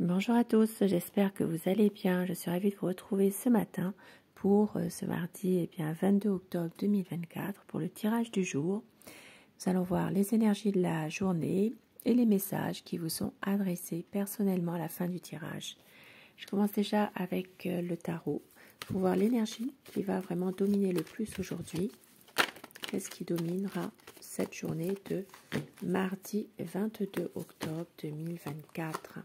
Bonjour à tous, j'espère que vous allez bien. Je suis ravie de vous retrouver ce matin pour ce mardi 22 octobre 2024 pour le tirage du jour. Nous allons voir les énergies de la journée et les messages qui vous sont adressés personnellement à la fin du tirage. Je commence déjà avec le tarot pour voir l'énergie qui va vraiment dominer le plus aujourd'hui. Qu'est-ce qui dominera cette journée de mardi 22 octobre 2024 ?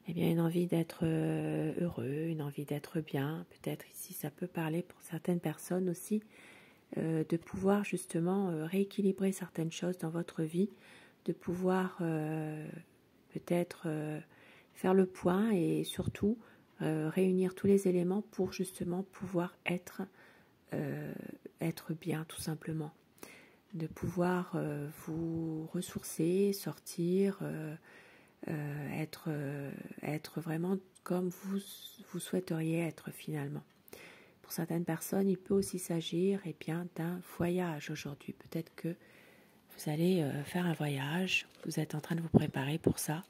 Eh bien, une envie d'être heureux, une envie d'être bien. Peut-être ici, ça peut parler pour certaines personnes aussi de pouvoir justement rééquilibrer certaines choses dans votre vie, de pouvoir peut-être faire le point et surtout réunir tous les éléments pour justement pouvoir être bien tout simplement. De pouvoir vous ressourcer, sortir, être vraiment comme vous souhaiteriez être finalement. Pour certaines personnes, il peut aussi s'agir d'un voyage aujourd'hui. Peut-être que vous allez faire un voyage, vous êtes en train de vous préparer pour ça.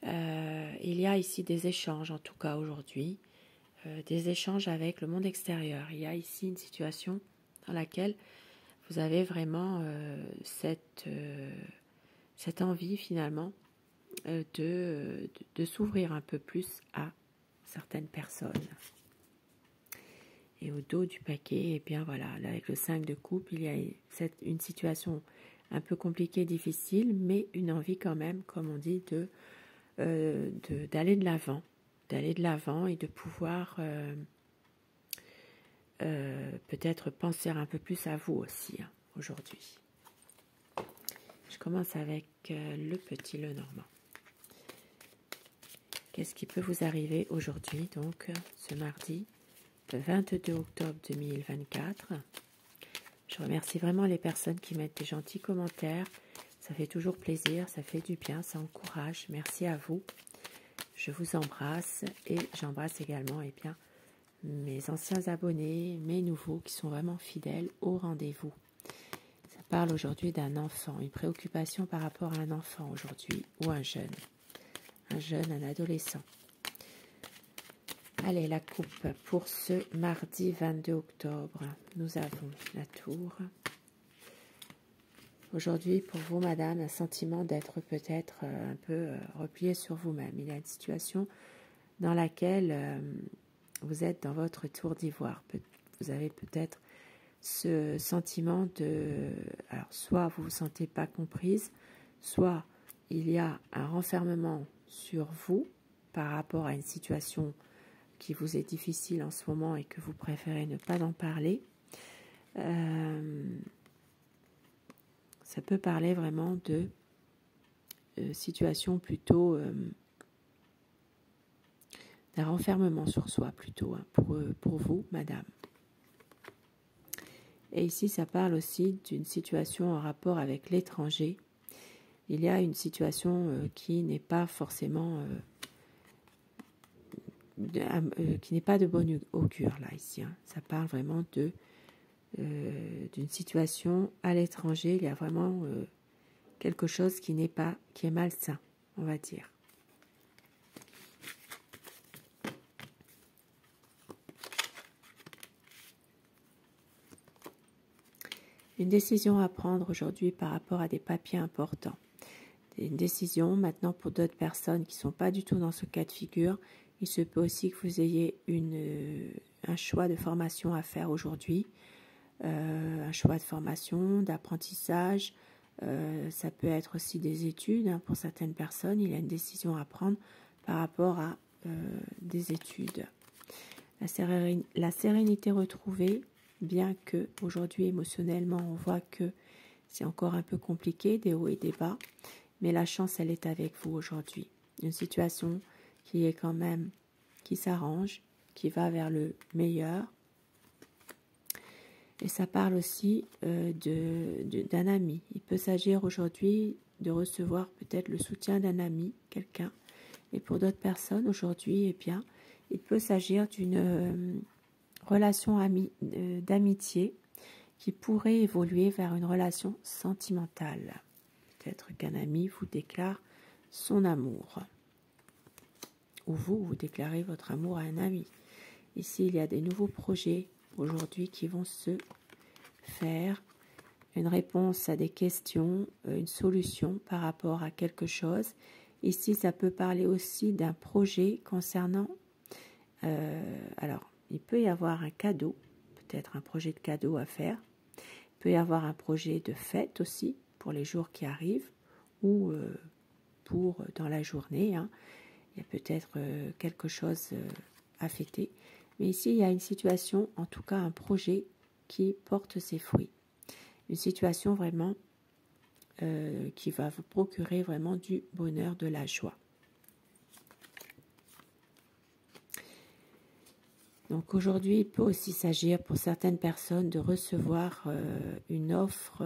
Il y a ici des échanges en tout cas aujourd'hui, des échanges avec le monde extérieur. Il y a ici une situation dans laquelle vous avez vraiment cette envie finalement de s'ouvrir un peu plus à certaines personnes. Et au dos du paquet, et bien voilà, là, avec le 5 de coupe, il y a une situation un peu compliquée, difficile, mais une envie quand même, comme on dit, d'aller de l'avant, et de pouvoir peut-être penser un peu plus à vous aussi aujourd'hui. Je commence avec le petit Lenormand. Qu'est-ce qui peut vous arriver aujourd'hui, donc ce mardi 22 octobre 2024. Je remercie vraiment les personnes qui mettent des gentils commentaires. Ça fait toujours plaisir, ça fait du bien, ça encourage. Merci à vous. Je vous embrasse et j'embrasse également mes anciens abonnés, mes nouveaux qui sont vraiment fidèles au rendez-vous. Ça parle aujourd'hui d'un enfant, une préoccupation par rapport à un enfant aujourd'hui ou un jeune, un adolescent. Allez, la coupe pour ce mardi 22 octobre. Nous avons la tour. Aujourd'hui, pour vous, madame, un sentiment d'être peut-être un peu replié sur vous-même. Il y a une situation dans laquelle vous êtes dans votre tour d'ivoire. Vous avez peut-être ce sentiment de... Alors, soit vous ne vous sentez pas comprise, soit il y a un renfermement sur vous par rapport à une situation qui vous est difficile en ce moment et que vous préférez ne pas en parler. Ça peut parler vraiment de situation plutôt d'un renfermement sur soi plutôt pour vous, madame. Et ici, ça parle aussi d'une situation en rapport avec l'étranger. Il y a une situation qui n'est pas forcément... qui n'est pas de bonne augure là ici. Ça parle vraiment d'une situation à l'étranger. Il y a vraiment quelque chose qui est malsain, on va dire. Une décision à prendre aujourd'hui par rapport à des papiers importants. Une décision maintenant pour d'autres personnes qui ne sont pas du tout dans ce cas de figure. Il se peut aussi que vous ayez un choix de formation à faire aujourd'hui, un choix de formation, d'apprentissage. Ça peut être aussi des études. Pour certaines personnes, il y a une décision à prendre par rapport à des études. La sérénité retrouvée, bien que aujourd'hui émotionnellement on voit que c'est encore un peu compliqué, des hauts et des bas, mais la chance elle est avec vous aujourd'hui. Une situation qui est quand même, qui s'arrange, qui va vers le meilleur. Et ça parle aussi d'un ami. Il peut s'agir aujourd'hui de recevoir peut-être le soutien d'un ami, quelqu'un. Et pour d'autres personnes aujourd'hui, il peut s'agir d'une relation d'amitié qui pourrait évoluer vers une relation sentimentale. Peut-être qu'un ami vous déclare son amour. ou vous déclarez votre amour à un ami. Ici, il y a des nouveaux projets aujourd'hui qui vont se faire, une réponse à des questions, une solution par rapport à quelque chose. Ici, ça peut parler aussi d'un projet concernant, alors, il peut y avoir un cadeau, peut-être un projet de cadeau à faire. Il peut y avoir un projet de fête aussi, pour les jours qui arrivent, ou pour dans la journée. Hein. Il y a peut-être quelque chose à fêter. Mais ici, il y a une situation, en tout cas un projet qui porte ses fruits. Une situation vraiment qui va vous procurer vraiment du bonheur, de la joie. Donc aujourd'hui, il peut aussi s'agir pour certaines personnes de recevoir une offre.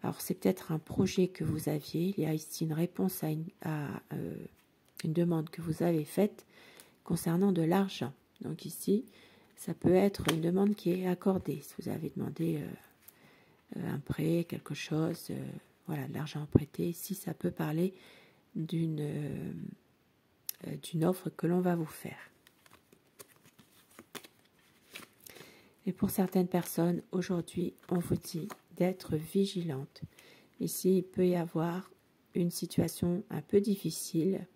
Alors c'est peut-être un projet que vous aviez. Il y a ici une réponse à une demande que vous avez faite concernant de l'argent. Donc ici, ça peut être une demande qui est accordée. Si vous avez demandé un prêt, quelque chose, voilà, de l'argent prêté, ici ça peut parler d'une offre que l'on va vous faire. Et pour certaines personnes, aujourd'hui, on vous dit d'être vigilante. Ici, il peut y avoir une situation un peu difficile,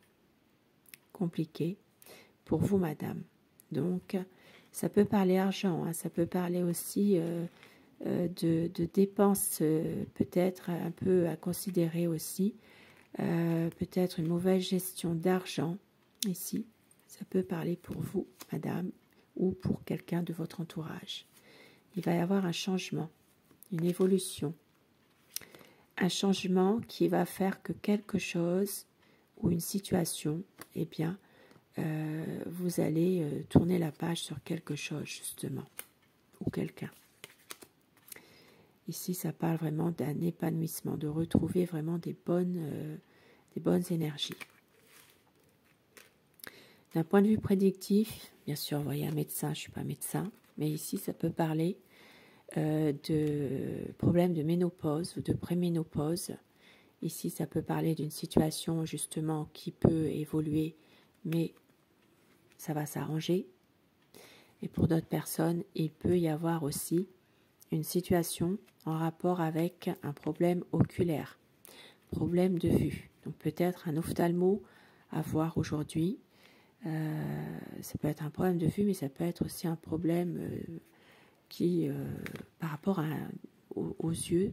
compliquée, pour vous, madame. Donc, ça peut parler argent, hein, ça peut parler aussi de dépenses peut-être un peu à considérer aussi. Peut-être une mauvaise gestion d'argent, ici. Ça peut parler pour vous, madame, ou pour quelqu'un de votre entourage. Il va y avoir un changement, une évolution. Un changement qui va faire que quelque chose ou une situation, eh bien, vous allez tourner la page sur quelque chose, justement, ou quelqu'un. Ici, ça parle vraiment d'un épanouissement, de retrouver vraiment des bonnes énergies. D'un point de vue prédictif, bien sûr, vous voyez un médecin, je ne suis pas médecin, mais ici, ça peut parler de problèmes de ménopause ou de préménopause. Ici, ça peut parler d'une situation, justement, qui peut évoluer, mais ça va s'arranger. Et pour d'autres personnes, il peut y avoir aussi une situation en rapport avec un problème oculaire, problème de vue. Donc peut-être un ophtalmo à voir aujourd'hui. Ça peut être un problème de vue, mais ça peut être aussi un problème qui, par rapport aux yeux,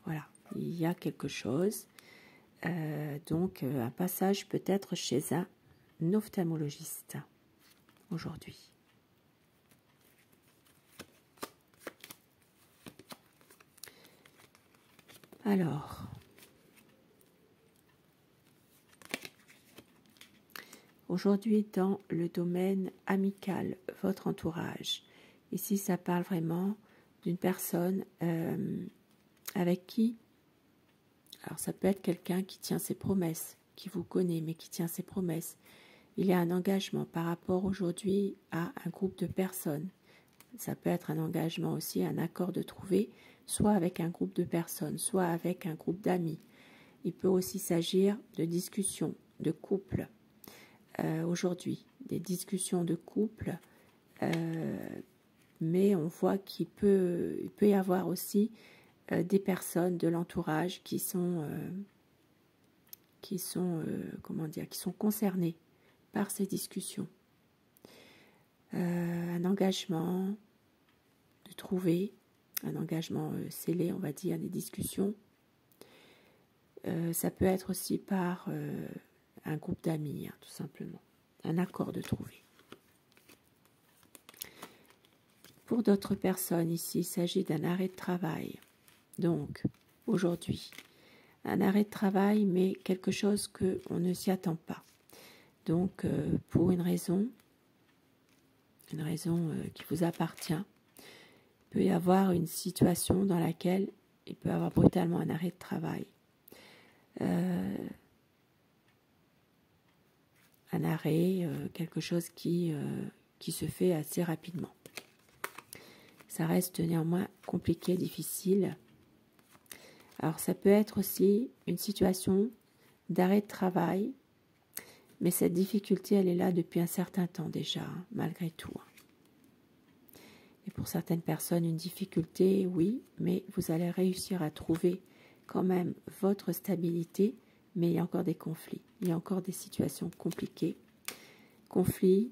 voilà, il y a quelque chose. Donc un passage peut-être chez un ophtalmologiste aujourd'hui. Alors, aujourd'hui dans le domaine amical, votre entourage, ici ça parle vraiment d'une personne avec qui, alors ça peut être quelqu'un qui tient ses promesses, qui vous connaît mais qui tient ses promesses. Il y a un engagement par rapport aujourd'hui à un groupe de personnes. Ça peut être un engagement aussi, un accord de trouver, soit avec un groupe de personnes, soit avec un groupe d'amis. Il peut aussi s'agir de discussions, de couple. Aujourd'hui, des discussions de couple, mais on voit qu'il peut y avoir aussi des personnes de l'entourage qui sont concernées par ces discussions. Un engagement de trouver, un engagement scellé, on va dire, des discussions. Ça peut être aussi par un groupe d'amis, hein, tout simplement. Un accord de trouver. Pour d'autres personnes, ici, il s'agit d'un arrêt de travail. Donc, aujourd'hui, un arrêt de travail, mais quelque chose qu'on ne s'y attend pas. Donc, pour une raison qui vous appartient, il peut y avoir une situation dans laquelle il peut y avoir brutalement un arrêt de travail. Un arrêt, quelque chose qui se fait assez rapidement. Ça reste néanmoins compliqué, difficile. Alors ça peut être aussi une situation d'arrêt de travail, Mais cette difficulté, elle est là depuis un certain temps déjà, hein, malgré tout. Et pour certaines personnes, une difficulté, oui, mais vous allez réussir à trouver quand même votre stabilité, mais il y a encore des conflits, il y a encore des situations compliquées. Conflits,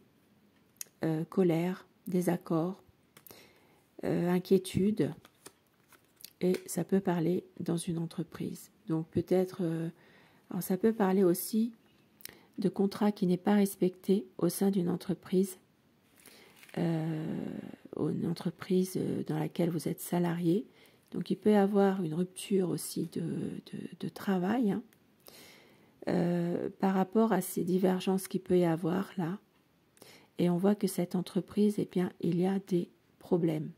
colère, désaccord, inquiétude, et ça peut parler dans une entreprise. Donc peut-être, alors ça peut parler aussi de contrat qui n'est pas respecté au sein d'une entreprise, une entreprise dans laquelle vous êtes salarié. Donc il peut y avoir une rupture aussi de travail, hein, par rapport à ces divergences qu'il peut y avoir là. Et on voit que cette entreprise, eh bien, il y a des problèmes.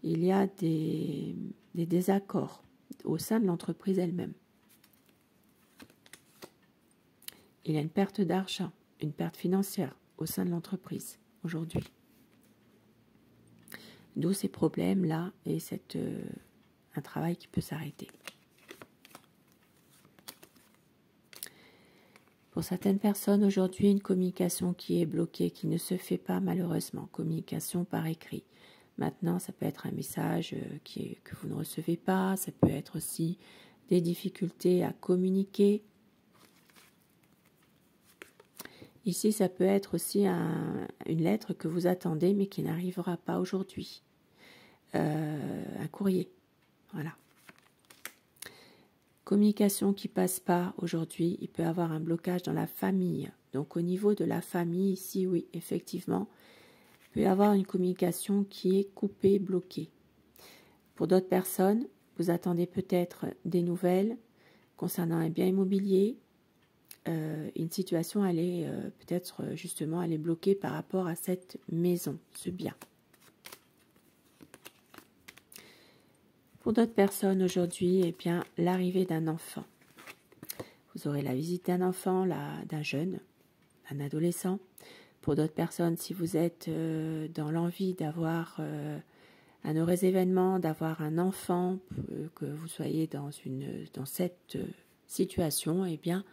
Il y a des désaccords au sein de l'entreprise elle-même. Il y a une perte d'argent, une perte financière au sein de l'entreprise aujourd'hui. D'où ces problèmes-là et un travail qui peut s'arrêter. Pour certaines personnes aujourd'hui, une communication qui est bloquée, qui ne se fait pas malheureusement, communication par écrit. Maintenant, ça peut être un message que vous ne recevez pas, ça peut être aussi des difficultés à communiquer. Ici, ça peut être aussi une lettre que vous attendez mais qui n'arrivera pas aujourd'hui. Un courrier, voilà. Communication qui passe pas aujourd'hui, il peut y avoir un blocage dans la famille. Donc au niveau de la famille, ici, oui, effectivement, il peut y avoir une communication qui est coupée, bloquée. Pour d'autres personnes, vous attendez peut-être des nouvelles concernant un bien immobilier. Une situation, elle est peut-être justement, elle est bloquée par rapport à cette maison, ce bien. Pour d'autres personnes aujourd'hui, eh bien, l'arrivée d'un enfant. Vous aurez la visite d'un enfant, d'un jeune, d'un adolescent. Pour d'autres personnes, si vous êtes dans l'envie d'avoir un heureux événement, d'avoir un enfant, que vous soyez dans cette situation, eh bien,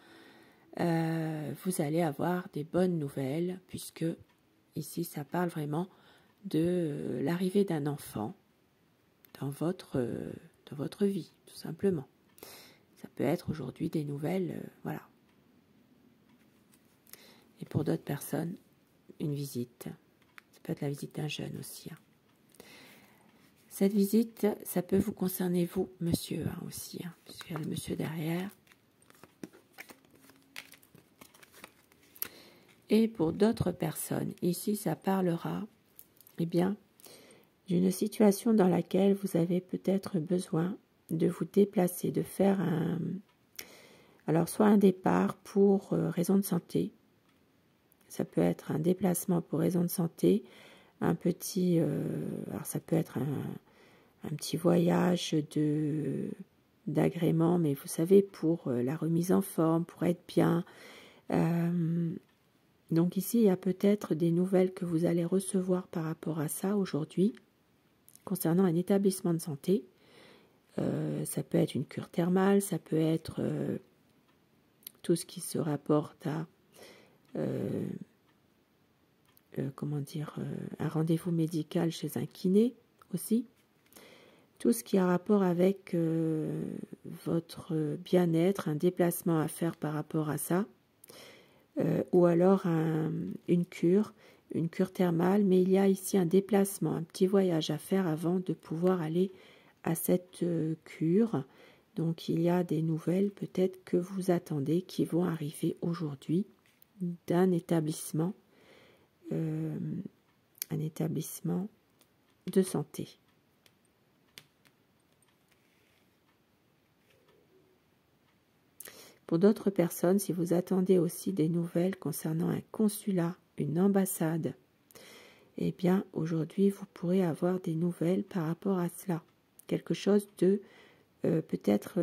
vous allez avoir des bonnes nouvelles, puisque ici, ça parle vraiment de l'arrivée d'un enfant dans votre vie, tout simplement. Ça peut être aujourd'hui des nouvelles, voilà. Et pour d'autres personnes, une visite. Ça peut être la visite d'un jeune aussi. Hein. Cette visite, ça peut vous concerner vous, monsieur, hein, aussi, hein, puisqu'il y a le monsieur derrière. Et pour d'autres personnes, ici, ça parlera, eh bien, d'une situation dans laquelle vous avez peut-être besoin de vous déplacer, de faire alors soit un départ pour raison de santé, ça peut être un déplacement pour raison de santé, un petit, alors ça peut être un petit voyage d'agrément, mais vous savez, pour la remise en forme, pour être bien. Donc ici, il y a peut-être des nouvelles que vous allez recevoir par rapport à ça aujourd'hui, concernant un établissement de santé. Ça peut être une cure thermale, ça peut être tout ce qui se rapporte à un rendez-vous médical chez un kiné aussi. Tout ce qui a rapport avec votre bien-être, un déplacement à faire par rapport à ça, ou alors une cure thermale, mais il y a ici un déplacement, un petit voyage à faire avant de pouvoir aller à cette cure. Donc il y a des nouvelles peut-être que vous attendez qui vont arriver aujourd'hui d'un établissement, de santé. Pour d'autres personnes, si vous attendez aussi des nouvelles concernant un consulat, une ambassade, eh bien aujourd'hui vous pourrez avoir des nouvelles par rapport à cela. Quelque chose de peut-être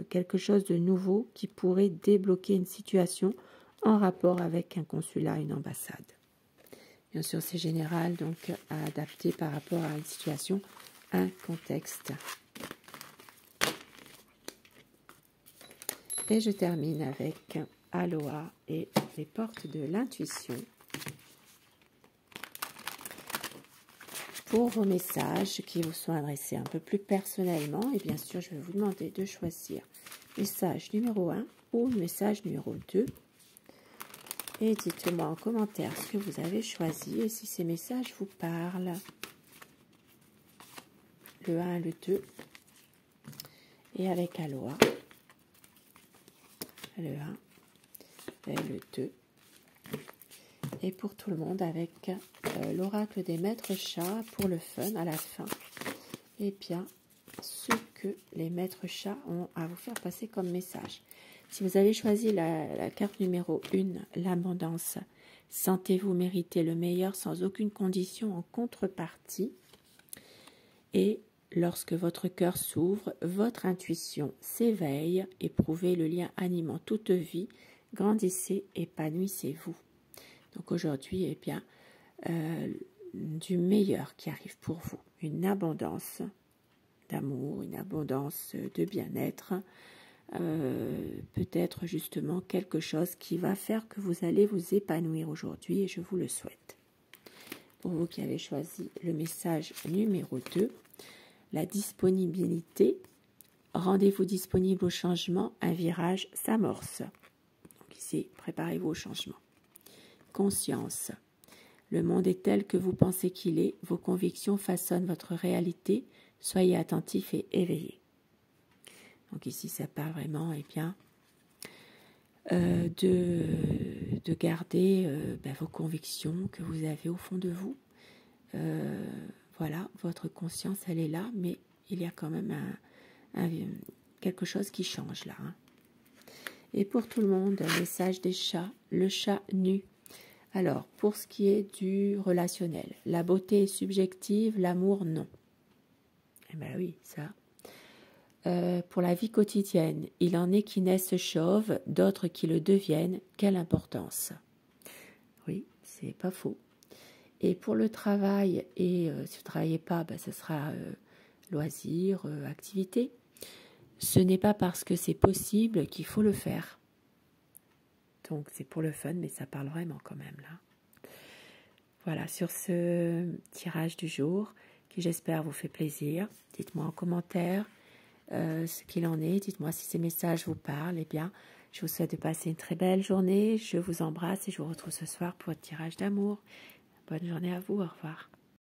quelque chose de nouveau qui pourrait débloquer une situation en rapport avec un consulat, une ambassade. Bien sûr, c'est général, donc à adapter par rapport à une situation, un contexte. Et je termine avec Aloha et les portes de l'intuition. Pour vos messages qui vous sont adressés un peu plus personnellement, et bien sûr, je vais vous demander de choisir message numéro 1 ou message numéro 2. Et dites-moi en commentaire ce que vous avez choisi et si ces messages vous parlent. Le 1, le 2. Et avec Aloha. Le 1 et le 2. Et pour tout le monde avec l'oracle des maîtres chats pour le fun à la fin. Et bien, ce que les maîtres chats ont à vous faire passer comme message. Si vous avez choisi la carte numéro 1, l'abondance, sentez-vous mériter le meilleur sans aucune condition en contrepartie. Et lorsque votre cœur s'ouvre, votre intuition s'éveille, éprouvez le lien animant toute vie, grandissez, épanouissez-vous. Donc aujourd'hui, eh bien, du meilleur qui arrive pour vous, une abondance d'amour, une abondance de bien-être, peut-être justement quelque chose qui va faire que vous allez vous épanouir aujourd'hui et je vous le souhaite. Pour vous qui avez choisi le message numéro 2, la disponibilité, rendez-vous disponible au changement, un virage s'amorce. Donc ici, préparez-vous au changement. Conscience, le monde est tel que vous pensez qu'il est, vos convictions façonnent votre réalité, soyez attentifs et éveillés. Donc ici, ça parle vraiment, eh bien, de garder vos convictions que vous avez au fond de vous. Voilà, votre conscience, elle est là, mais il y a quand même quelque chose qui change là. Hein. Et pour tout le monde, un message des chats, le chat nu. Alors, pour ce qui est du relationnel, la beauté est subjective, l'amour non. Eh bien oui, ça... pour la vie quotidienne, il en est qui naissent chauves, d'autres qui le deviennent. Quelle importance! Oui, c'est pas faux. Et pour le travail, et si vous ne travaillez pas, ce sera loisir, activité. Ce n'est pas parce que c'est possible qu'il faut le faire. Donc c'est pour le fun, mais ça parle vraiment quand même là. Voilà, sur ce tirage du jour, qui j'espère vous fait plaisir. Dites-moi en commentaire ce qu'il en est. Dites-moi si ces messages vous parlent. Eh bien, je vous souhaite de passer une très belle journée. Je vous embrasse et je vous retrouve ce soir pour votre tirage d'amour. Bonne journée à vous. Au revoir.